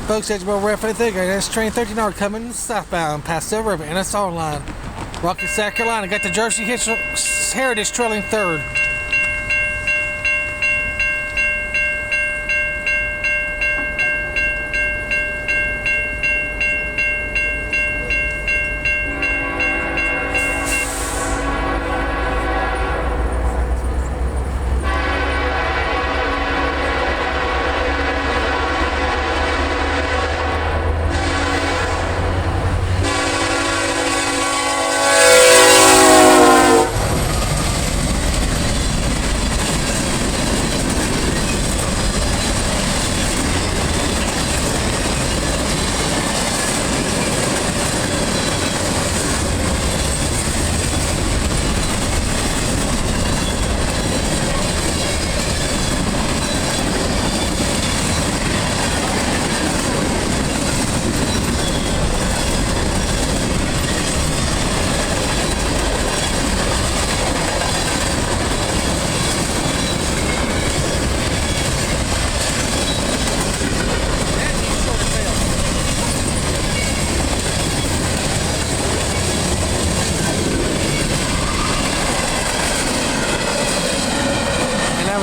Folks, Edgeboro Ref 53, that's train 13R coming southbound past Silver River, and that's our line. Rocky, South Carolina, got the Jersey Heritage trailing third.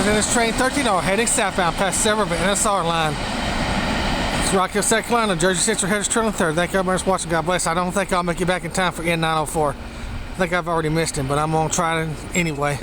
In this train 13R heading southbound past Silver River, and that's our line. It's Rock Hill, South Carolina, Jersey Central Heritage trailing third. Thank you everybody for watching. God bless. I don't think I'll make it back in time for N904. I think I've already missed him, but I'm going to try it anyway.